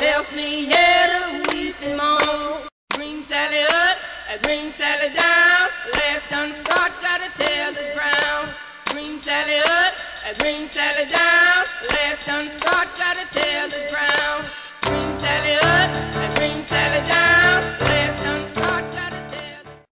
Left me here to weep and moan. Green Sally up, Green Sally down. Last done start, gotta tell the ground. Green Sally up, Green Sally down. Last done start, gotta tell the ground. Green Sally up, Green Sally down.